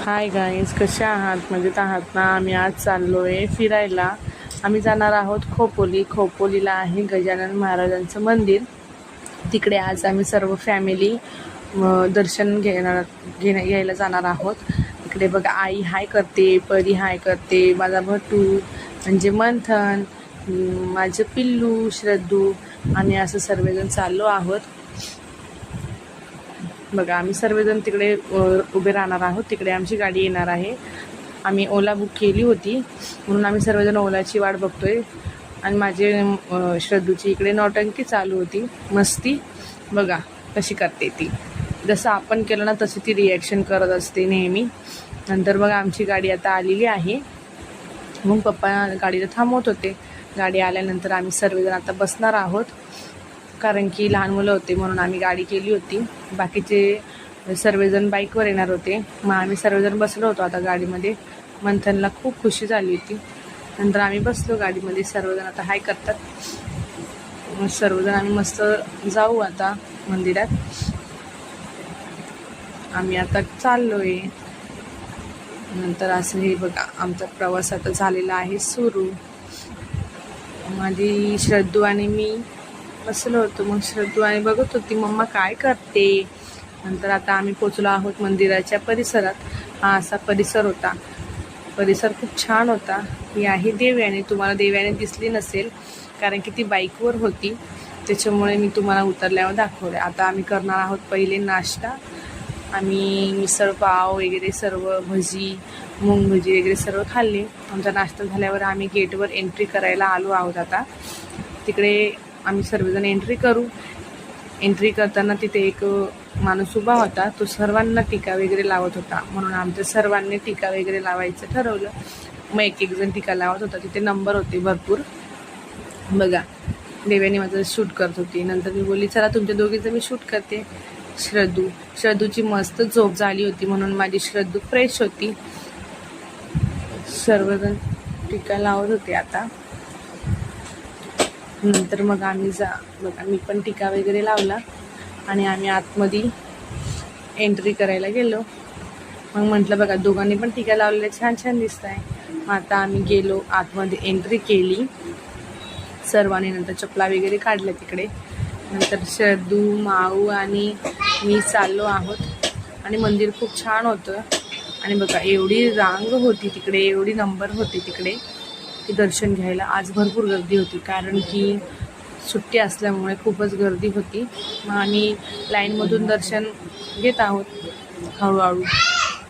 Hi guys, कसे आहात? मजेत आहात ना? आम्ही आज चाललो आहे फिरायला. आम्ही जाणार आहोत खोपोलीला आहे गजानन महाराजांचं मंदिर. तिकडे आज आम्ही सर्व फॅमिली दर्शन घ्यायला जाणार आहोत. इकडे बघा, आई हाय करते, परी हाय करते, माझा भटू म्हणजे मंथन, माझं पिल्लू श्रद्धू, आम्ही असं सर्वजण चाललो आहोत. बघा, आम्ही सर्वजण तिकडे उभे राहणार आहोत. तिकडे आमची गाडी येणार आहे. आम्ही ओला बुक केली होती म्हणून आम्ही सर्वजण ओलाची वाट बघतोय. आणि माझे श्रद्धूची इकडे नौटंकी चालू होती, मस्ती. बघा कशी करते ती, जसं आपण केलं ना तशी ती रिॲक्शन करत असते नेहमी. नंतर बघा, आमची गाडी आता आलेली आहे. मग पप्पा गाडीला थांबवत होते. गाडी आल्यानंतर आम्ही सर्वजण आता बसणार आहोत, कारण की लहान मुलं होते म्हणून आम्ही गाडी केली होती. बाकीचे सर्वजण बाईकवर येणार होते. मग आम्ही सर्वजण बसलो होतो आता गाडीमध्ये. मंथनला खूप खुशी झाली होती. नंतर आम्ही बसलो गाडीमध्ये. सर्वजण आता हाय करतात. मग सर्वजण आम्ही मस्त जाऊ आता मंदिरात. आम्ही आता चाललो आहे. नंतर असं हे बघा, आमचा प्रवास आता झालेला आहे सुरू. माझी श्रद्धू आणि मी बसलो होतो. मग श्रद्धू आणि बघत होती मम्मा काय करते. नंतर आता आम्ही पोचलो आहोत मंदिराच्या परिसरात. हा असा परिसर होता. परिसर खूप छान होता. ही आहे देवयानी. तुम्हाला देवयानी दिसली नसेल कारण की ती बाईकवर होती, त्याच्यामुळे मी तुम्हाला उतरल्यावर दाखवले. आता आम्ही करणार आहोत पहिले नाश्ता. आम्ही मिसळ पाव वगैरे सर्व, भजी, मूग भजी वगैरे सर्व खाल्ले. आमचा नाश्ता झाल्यावर आम्ही गेटवर एंट्री करायला आलो आहोत. आता तिकडे आम्ही सर्वजण एंट्री करू. एंट्री करताना तिथे एक माणूस उभा होता. तो सर्वांना टीका वगैरे लावत होता, म्हणून आमच्या सर्वांनी टीका वगैरे लावायचं ठरवलं. मग एक जण टीका लावत होता. तिथे नंबर होते भरपूर. बघा, देव्याने माझं शूट करत होती. नंतर मी बोलली चला तुमच्या दोघीचं मी शूट करते. श्रद्धूची मस्त झोप झाली होती म्हणून माझी श्रद्धू फ्रेश होती. सर्वजण टीका लावत होते आता. नंतर मग आम्ही बघा, मी पण टीका वगैरे लावला आणि आम्ही आतमध्ये एंट्री करायला गेलो. मग म्हटलं बघा, दोघांनी पण टीका लावलेल्या छान छान दिसत आहे. मग आता आम्ही गेलो आतमध्ये, एंट्री केली सर्वांनी. नंतर चपला वगैरे काढल्या तिकडे. नंतर श्रद्धू, माऊ आणि मी चाललो आहोत. आणि मंदिर खूप छान होतं. आणि बघा, एवढी रांग होती तिकडे, एवढी नंबर होती तिकडे की दर्शन घ्यायला. आज भरपूर गर्दी होती कारण की सुट्टी असल्यामुळे खूपच गर्दी होती. मग आम्ही लाईनमधून दर्शन घेत आहोत हळूहळू.